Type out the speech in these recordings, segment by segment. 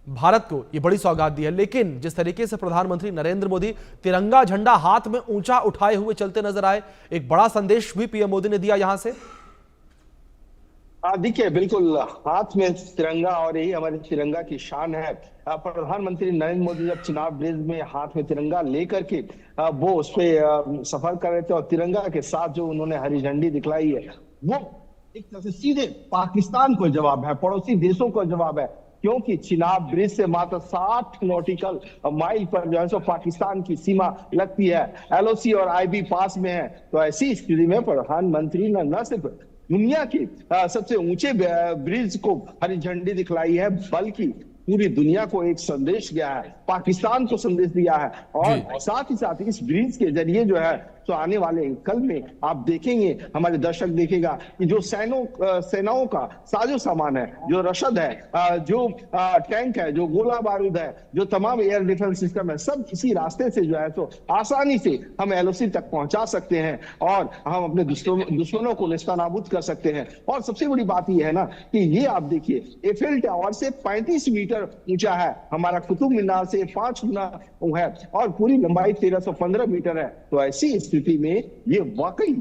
भारत को ये बड़ी सौगात दी है। लेकिन जिस तरीके से प्रधानमंत्री नरेंद्र मोदी तिरंगा झंडा हाथ में ऊंचा उठाए हुए चलते नजर आए, एक बड़ा संदेश भी पीएम मोदी ने दिया यहां से। देखिए, बिल्कुल हाथ में तिरंगा और यही हमारे तिरंगा की शान है। प्रधानमंत्री नरेंद्र मोदी जब चुनाव ब्रिज में हाथ में तिरंगा लेकर के वो उस पे सफर कर रहे थे और तिरंगा के साथ जो उन्होंने हरी झंडी दिखलाई है, वो एक तरह से सीधे पाकिस्तान को जवाब है, पड़ोसी देशों को जवाब है। क्योंकि चिनाब ब्रिज से मात्र 60 नॉटिकल माइल पर जो है सो पाकिस्तान की सीमा लगती है, एलओसी और आईबी पास में है। तो ऐसी स्थिति में प्रधानमंत्री ने न सिर्फ दुनिया के सबसे ऊंचे ब्रिज को हरी झंडी दिखलाई है, बल्कि पूरी दुनिया को एक संदेश दिया है, पाकिस्तान को संदेश दिया है। और साथ ही साथ इस ब्रिज के जरिए जो है तो आने वाले कल में आप देखेंगे, हमारे दर्शक देखेगा कि जो सेनाओं का साजो सामान है, जो रसद है, जो टैंक है, जो गोला बारूद है, जो तमाम एयर डिफेंस सिस्टम है, सब इसी रास्ते से जो है तो आसानी से हम एलओसी तक पहुंचा सकते हैं और हम अपने दुश्मनों को नेस्तनाबूद कर सकते हैं। और सबसे बड़ी बात यह है ना कि ये आप देखिए, एफिल टावर से 35 मीटर ऊंचा है, हमारा कुतुब मीनार से 5 गुना है और पूरी लंबाई 1315 मीटर है। तो ऐसी स्थिति में ये वाकई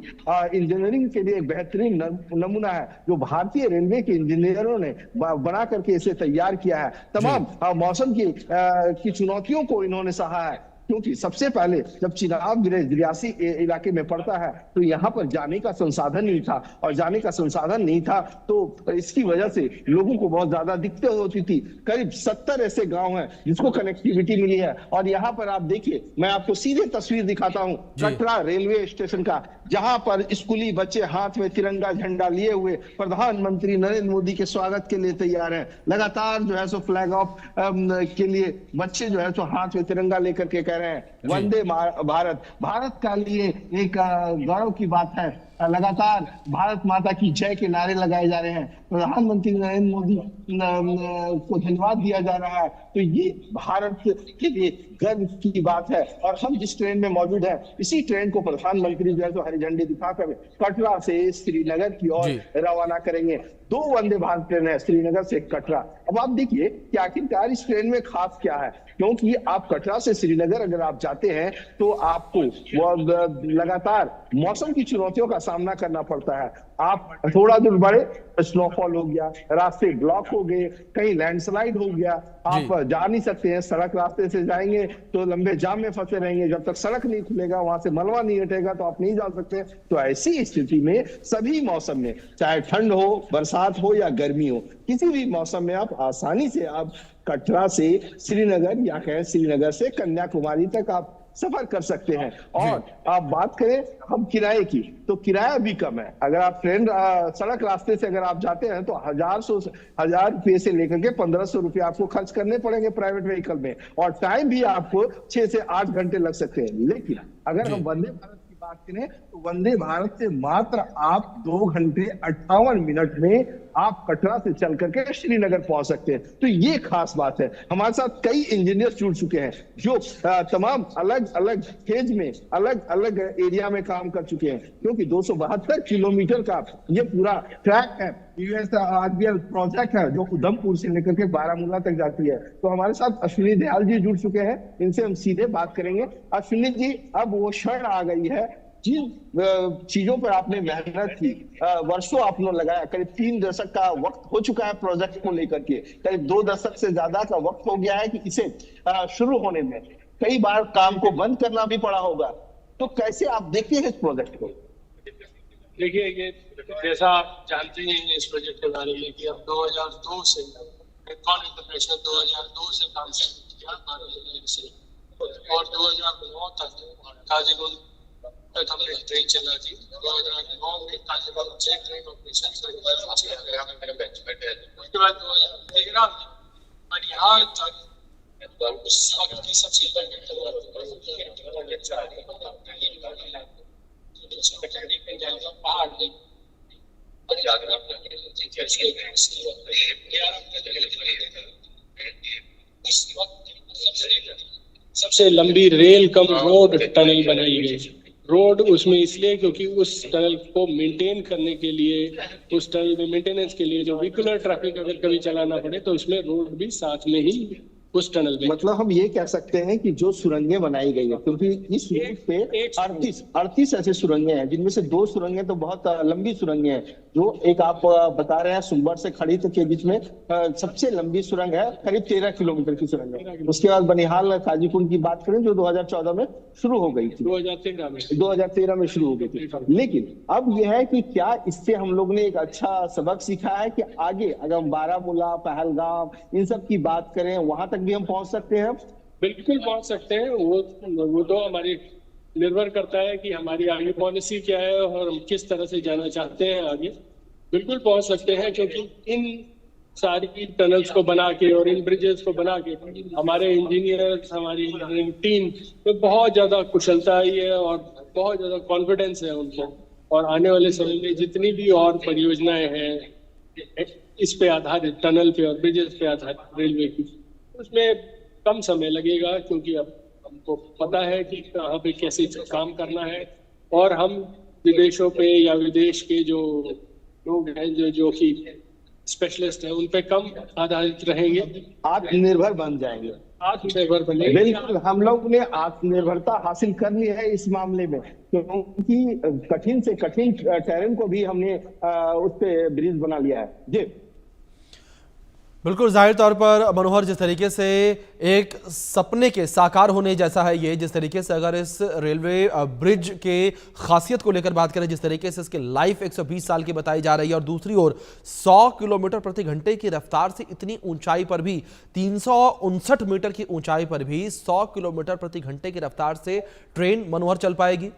इंजीनियरिंग के लिए एक बेहतरीन नमूना है, जो भारतीय रेलवे के इंजीनियरों ने बना करके इसे तैयार किया है। तमाम मौसम की चुनौतियों को इन्होंने सहा है, क्योंकि सबसे पहले जब चिनाब रियासी इलाके में पड़ता है तो यहाँ पर जाने का संसाधन नहीं था, और जाने का संसाधन नहीं था तो इसकी वजह से लोगों को बहुत ज्यादा दिक्कतें होती थी। करीब 70 ऐसे गांव हैं जिसको कनेक्टिविटी मिली है। और यहाँ पर आप देखिए, मैं आपको सीधे तस्वीर दिखाता हूँ कटरा रेलवे स्टेशन का, जहां पर स्कूली बच्चे हाथ में तिरंगा झंडा लिए हुए प्रधानमंत्री नरेंद्र मोदी के स्वागत के लिए तैयार हैं। लगातार जो है सो फ्लैग ऑफ के लिए बच्चे जो है सो हाथ में तिरंगा लेकर के कह रहे हैं वंदे भारत। भारत का लिए एक गौरव की बात है, लगातार भारत माता की जय के नारे लगाए जा रहे हैं, प्रधानमंत्री नरेंद्र मोदी को धन्यवाद दिया जा रहा है। तो ये भारत के लिए गर्व की बात है। और हम जिस ट्रेन में मौजूद है, इसी ट्रेन को प्रधानमंत्री जो है तो हरी झंडी दिखाकर कटरा से श्रीनगर की ओर रवाना करेंगे। 2 वंदे भारत ट्रेन है, श्रीनगर से कटरा। अब आप देखिए कि आखिरकार इस ट्रेन में खास क्या है, क्योंकि आप कटरा से श्रीनगर अगर आप जाते हैं तो आपको लगातार मौसम की चुनौतियों का सामना करना पड़ता है। आप थोड़ा दूर बढ़े, स्नोफॉल हो गया, रास्ते ब्लॉक हो गए, कहीं लैंडस्लाइड हो गया, आप जा नहीं सकते हैं। सड़क रास्ते से जाएंगे तो लंबे जाम में फंसे रहेंगे, जब तक सड़क नहीं खुलेगा, वहां से मलबा नहीं हटेगा तो आप नहीं जा सकते। तो ऐसी स्थिति में सभी मौसम में, चाहे ठंड हो, बरसात हो या गर्मी हो, किसी भी मौसम में आप आसानी से आप कटरा से श्रीनगर या कहें श्रीनगर से कन्याकुमारी तक आप सफर कर सकते हैं। और आप बात करें हम किराए की, तो किराया भी कम है। अगर आप ट्रेन सड़क रास्ते से अगर आप जाते हैं तो 1000 रुपये से लेकर के 1500 रुपये आपको खर्च करने पड़ेंगे प्राइवेट व्हीकल में, और टाइम भी आपको 6 से 8 घंटे लग सकते हैं। लेकिन अगर हम वंदे भारत की बात करें तो वंदे भारत से मात्र आप 2 घंटे 58 मिनट में आप कटरा से चल करके श्रीनगर पहुंच सकते हैं। तो ये खास बात है। हमारे साथ कई इंजीनियर जुड़ चुके हैं जो तमाम अलग अलग फेज में, अलग अलग एरिया में काम कर चुके हैं, क्योंकि 272 किलोमीटर का ये पूरा ट्रैक है। यूएसआरबीएल प्रोजेक्ट है जो उधमपुर से लेकर के बारामूला तक जाती है। तो हमारे साथ अश्विनी दयाल जी जुड़ चुके हैं, इनसे हम सीधे बात करेंगे। अश्विनी जी, अब वो क्षण आ गई है जिन चीजों पर आपने मेहनत की, वर्षों आपने लगाया, करीब 3 दशक का वक्त हो चुका है प्रोजेक्ट को लेकर के, करीब 2 दशक से ज्यादा का वक्त हो गया है कि इसे शुरू होने में कई बार काम को बंद करना भी पड़ा होगा। तो कैसे आप देखते हैं इस प्रोजेक्ट को? देखिए, ये जैसा आप जानते हैं इस प्रोजेक्ट के बारे में कि अब 2002 से इंटरनेशनल 2002 से काम शुरू किया और 2009 तक काजीगुंड तक हमने ट्रेन चला थी। 2009 में काजीगुंड से ट्रेन ऑपरेशन उसके बाद 2013 में मनिहार तक उस वक्त की सबसे सबसे लंबी रेल कम रोड टनल बनाई गई। रोड उसमें इसलिए क्योंकि उस टनल को मेंटेन करने के लिए, उस टनल में मेंटेनेंस के लिए जो व्हीकुलर ट्रैफिक अगर कभी चलाना पड़े तो उसमें रोड भी साथ में ही उस टनल में। मतलब हम ये कह सकते हैं कि जो सुरंगें बनाई गई है, क्योंकि इस रूट पे 38 ऐसे सुरंगें हैं, जिनमें से 2 सुरंगें तो बहुत लंबी सुरंगें हैं। जो एक आप बता रहे हैं सुंबर से खड़ी तक के बीच में सबसे लंबी सुरंग है, करीब 13 किलोमीटर की सुरंग है। उसके बाद बनिहाल काजीकुंड की बात करें जो 2014 में शुरू हो गई थी, 2013 में शुरू हो गई थी। लेकिन अब यह है कि क्या इससे हम लोग ने एक अच्छा सबक सीखा है कि आगे अगर हम बारामूला, पहलगाम इन सब की बात करें, वहां तक भी हम पहुंच सकते हैं? बिल्कुल पहुंच सकते हैं। वो तो हमारी निर्भर करता है कि हमारी आगे पॉलिसी क्या है और हम किस तरह से जाना चाहते हैं आगे। बिल्कुल पहुंच सकते हैं, क्योंकि इन सारी टनल्स को बना के और इन ब्रिजेस को बना के हमारे इंजीनियर्स, हमारी इंजीनियरिंग टीम में बहुत ज्यादा कुशलता आई है और बहुत ज्यादा कॉन्फिडेंस है उनको। और आने वाले समय में जितनी भी और परियोजनाएं हैं इस पे आधारित, टनल पे और ब्रिजेस पे आधारित रेलवे की, उसमें कम समय लगेगा, क्योंकि अब हमको पता है कि कहाँ पे कैसे काम करना है। और हम विदेशों पे या विदेश के जो लोग हैं जो कि स्पेशलिस्ट हैं उन पे कम आधारित रहेंगे, आत्मनिर्भर बन जाएंगे। आत्मनिर्भर बनेंगे। बिल्कुल, हम लोग ने आत्मनिर्भरता हासिल कर ली है इस मामले में, क्योंकि कठिन से कठिन टेरेन को भी हमने उस पे ब्रिज बना लिया है। जी बिल्कुल, जाहिर तौर पर मनोहर, जिस तरीके से एक सपने के साकार होने जैसा है ये, जिस तरीके से अगर इस रेलवे ब्रिज के खासियत को लेकर बात करें, जिस तरीके से इसकी लाइफ 120 साल की बताई जा रही है, और दूसरी ओर 100 किलोमीटर प्रति घंटे की रफ्तार से इतनी ऊंचाई पर भी, 359 मीटर की ऊंचाई पर भी 100 किलोमीटर प्रति घंटे की रफ्तार से ट्रेन मनोहर चल पाएगी।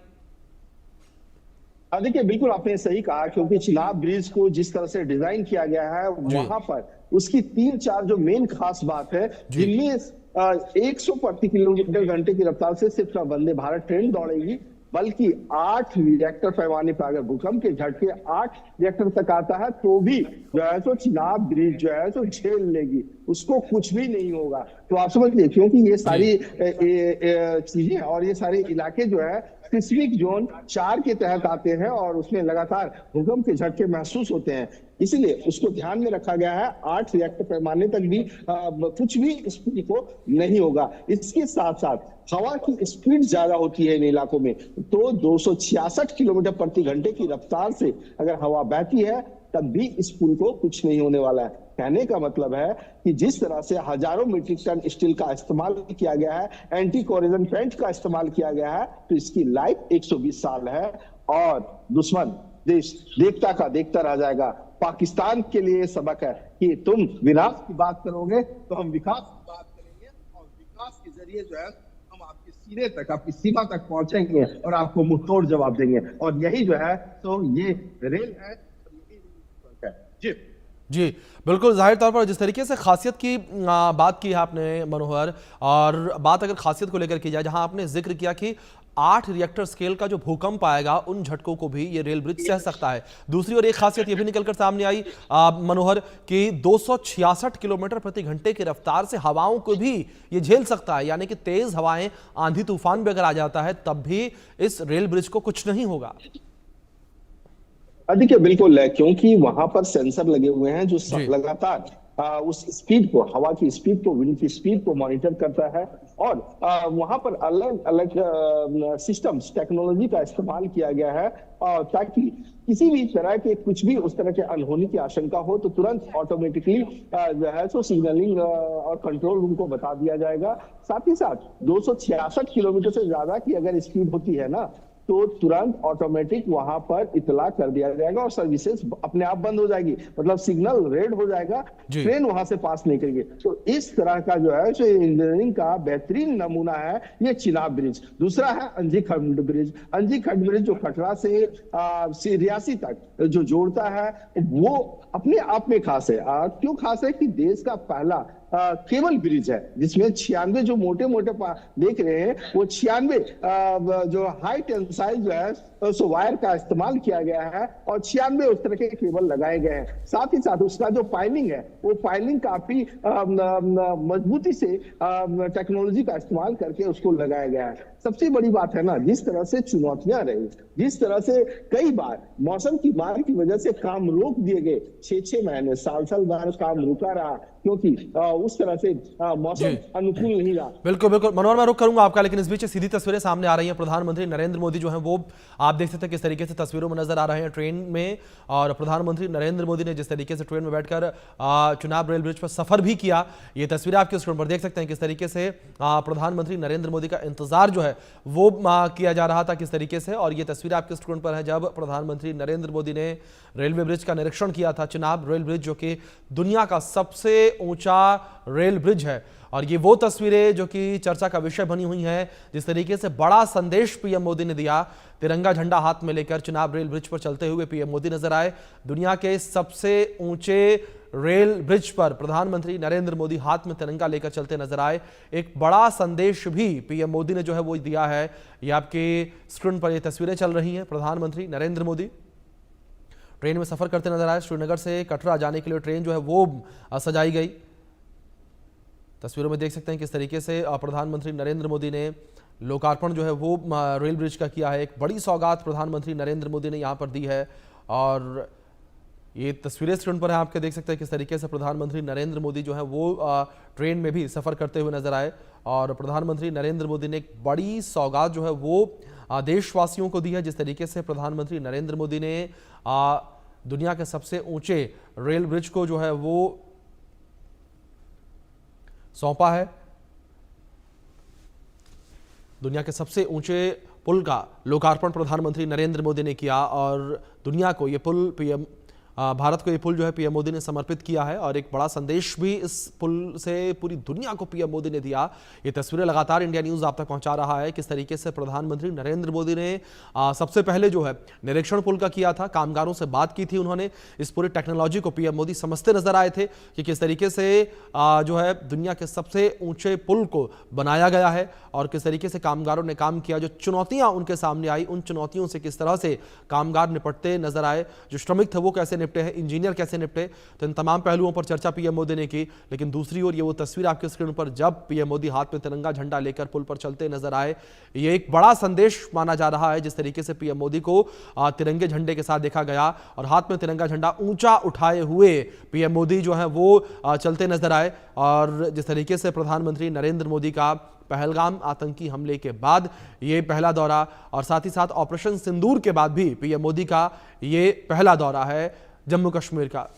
देखिए, बिल्कुल आपने सही कहा, क्योंकि चिनाब ब्रिज को जिस तरह से डिजाइन किया गया है वहां पर उसकी 3-4 जो मेन खास बात है, जिनमें 100 प्रति किलोमीटर घंटे की रफ्तार से सिर्फ वंदे भारत ट्रेन दौड़ेगी, बल्कि 8 रिएक्टर पैमाने पर अगर भूकंप के झटके 8 रिएक्टर तक आता है तो भी जो है तो चिनाब ब्रिज जो है तो झेल लेगी, उसको कुछ भी नहीं होगा। तो आप समझ लीजिए, क्योंकि ये सारी चीजें और ये सारे इलाके जो है सिस्मिक जोन 4 के तहत आते हैं और उसमें लगातार भूकंप के झटके महसूस होते हैं, इसलिए उसको ध्यान में रखा गया है। 8 रिएक्टर पैमाने तक भी कुछ भी इस पुल को नहीं होगा। इसके साथ साथ हवा की स्पीड ज्यादा होती है इन इलाकों में, तो 266 किलोमीटर प्रति घंटे की रफ्तार से अगर हवा बहती है तब भी इस पुल को कुछ नहीं होने वाला है। कहने का मतलब है कि जिस तरह से हजारों मीट्रिक टन स्टील का इस्तेमाल किया गया है, एंटी कोरोजन पेंट का इस्तेमाल किया गया है, तो इसकी लाइफ 120 साल है और दुश्मन देश देखता का देखता रह जाएगा। पाकिस्तान के लिए सबक है कि तुम विनाश की बात करोगे तो हम विकास की बात करेंगे, और विकास के जरिए जो है हम आपके सीने तक, आपकी सीमा तक पहुंचेंगे और आपको मुंहतोड़ जवाब देंगे। और यही जो है तो ये रेल है। जी बिल्कुल, जाहिर तौर पर जिस तरीके से खासियत की बात की है आपने मनोहर, और बात अगर खासियत को लेकर की जाए, जहां आपने जिक्र किया कि 8 रिएक्टर स्केल का जो भूकंप आएगा उन झटकों को भी ये रेल ब्रिज सह सकता है। दूसरी ओर एक खासियत ये भी निकलकर सामने आई मनोहर कि 266 किलोमीटर प्रति घंटे की रफ्तार से हवाओं को भी ये झेल सकता है, यानी कि तेज हवाएं, आंधी तूफान भी अगर आ जाता है तब भी इस रेल ब्रिज को कुछ नहीं होगा। देखिए, बिल्कुल है, क्योंकि वहां पर सेंसर लगे हुए हैं जो लगातार उस स्पीड को, हवा की स्पीड को, विंड की स्पीड को मॉनिटर करता है, और वहां पर अलग अलग सिस्टम्स, टेक्नोलॉजी का इस्तेमाल किया गया है, ताकि किसी भी तरह के कुछ भी उस तरह के अनहोनी की आशंका हो तो तुरंत ऑटोमेटिकली जो है सो सिग्नलिंग और कंट्रोल रूम को बता दिया जाएगा। साथ ही साथ 266 किलोमीटर से ज्यादा की अगर स्पीड होती है ना, तो तुरंत ऑटोमेटिक वहां पर इतला कर दिया जाएगा और सर्विसेज अपने आप बंद हो जाएगी, मतलब सिग्नल रेड हो जाएगा, ट्रेन वहां से पास नहीं करेगी। तो इस तरह का जो है इंजीनियरिंग का बेहतरीन नमूना है ये चिनाब ब्रिज। दूसरा है अंजी खंड ब्रिज। अंजी खंड ब्रिज जो कटरा से रियासी तक जो जोड़ता है, वो अपने आप में खास है। क्यों खास है कि देश का पहला केबल ब्रिज है, जिसमें 96 जो मोटे मोटे देख रहे हैं वो 96 जो हाई टेंसाइल जो है उस वायर का इस्तेमाल किया गया है और 96 उस तरह के केबल लगाए गए हैं। साथ ही साथ उसका जो पाइलिंग है वो पाइलिंग काफी मजबूती से टेक्नोलॉजी का इस्तेमाल करके उसको लगाया गया है। सबसे बड़ी बात है ना, जिस तरह से चुनौतियां रही, जिस तरह से कई बार मौसम की मार की वजह से काम रोक दिए गए, 6-6 महीने साल बार काम रुका रहा क्योंकि उस तरह से मौसम अनुकूल नहीं रहा। बिल्कुल बिल्कुल मनोहर, मैं रुक करूंगा आपका, लेकिन इस बीच सीधी तस्वीरें सामने आ रही हैं। प्रधानमंत्री नरेंद्र मोदी जो है वो आप देख सकते हैं किस तरीके से तस्वीरों में नजर आ रहे हैं ट्रेन में, और प्रधानमंत्री नरेंद्र मोदी ने जिस तरीके से ट्रेन में बैठकर चुनाव रेल ब्रिज पर सफर भी किया, ये तस्वीरें आपके स्क्रीन पर देख सकते हैं किस तरीके से प्रधानमंत्री नरेंद्र मोदी का इंतजार जो है वो किया जा रहा था किस तरीके से। और ये तस्वीरें आपके स्क्रीन पर है जब प्रधानमंत्री नरेंद्र मोदी ने रेलवे ब्रिज का निरीक्षण किया था, चुनाव रेल ब्रिज जो कि दुनिया का सबसे ऊंचा रेल ब्रिज है। और ये वो तस्वीरें जो कि चर्चा का विषय बनी हुई हैं, जिस तरीके से बड़ा संदेश पीएम मोदी ने दिया, तिरंगा झंडा हाथ में लेकर चुनाव रेल ब्रिज पर चलते हुए पीएम मोदी नजर आए। दुनिया के सबसे ऊंचे रेल ब्रिज पर प्रधानमंत्री नरेंद्र मोदी हाथ में तिरंगा लेकर चलते नजर आए। एक बड़ा संदेश भी पीएम मोदी ने जो है वो दिया है। ये आपके स्क्रीन पर ये तस्वीरें चल रही हैं, प्रधानमंत्री नरेंद्र मोदी ट्रेन में सफर करते नजर आए। श्रीनगर से कटरा जाने के लिए ट्रेन जो है वो सजाई गई। तस्वीरों में देख सकते हैं किस तरीके से प्रधानमंत्री नरेंद्र मोदी ने लोकार्पण जो है वो रेल ब्रिज का किया है। एक बड़ी सौगात प्रधानमंत्री नरेंद्र मोदी ने यहां पर दी है और ये तस्वीरें स्क्रीन पर है, आपके देख सकते हैं किस तरीके से प्रधानमंत्री नरेंद्र मोदी जो है वो ट्रेन में भी सफर करते हुए नजर आए। और प्रधानमंत्री नरेंद्र मोदी ने एक बड़ी सौगात जो है वो देशवासियों को दी है, जिस तरीके से प्रधानमंत्री नरेंद्र मोदी ने दुनिया के सबसे ऊंचे रेल ब्रिज को जो है वो सौंपा है। दुनिया के सबसे ऊंचे पुल का लोकार्पण प्रधानमंत्री नरेंद्र मोदी ने किया और दुनिया को ये पुल भारत को ये पुल जो है पीएम मोदी ने समर्पित किया है। और एक बड़ा संदेश भी इस पुल से पूरी दुनिया को पीएम मोदी ने दिया। ये तस्वीरें लगातार इंडिया न्यूज़ आप तक पहुंचा रहा है किस तरीके से प्रधानमंत्री नरेंद्र मोदी ने सबसे पहले जो है निरीक्षण पुल का किया था, कामगारों से बात की थी उन्होंने। इस पूरी टेक्नोलॉजी को पीएम मोदी समझते नजर आए थे कि किस तरीके से जो है दुनिया के सबसे ऊंचे पुल को बनाया गया है और किस तरीके से कामगारों ने काम किया। जो चुनौतियां उनके सामने आई, उन चुनौतियों से किस तरह से कामगार निपटते नजर आए, जो श्रमिक थे वो कैसे निपटे हैं, इंजीनियर कैसे निपटे, तो इन तमाम पहलुओं पर चर्चा पीएम मोदी ने की। लेकिन दूसरी ओर ये वो तस्वीर आपके स्क्रीन पर जब पीएम मोदी हाथ में तिरंगा झंडा लेकर पुल पर चलते नजर आए, ये एक बड़ा संदेश माना जा रहा है। जिस तरीके से पीएम मोदी को तिरंगे झंडे के साथ देखा गया और हाथ में तिरंगा झंडा ऊंचा उठाए हुए पीएम मोदी जो है वो चलते नजर आए। और जिस तरीके से प्रधानमंत्री नरेंद्र मोदी का पहलगाम आतंकी हमले के बाद ये पहला दौरा और साथ ही साथ ऑपरेशन सिंदूर के बाद भी पीएम मोदी का ये पहला दौरा है जम्मू कश्मीर का।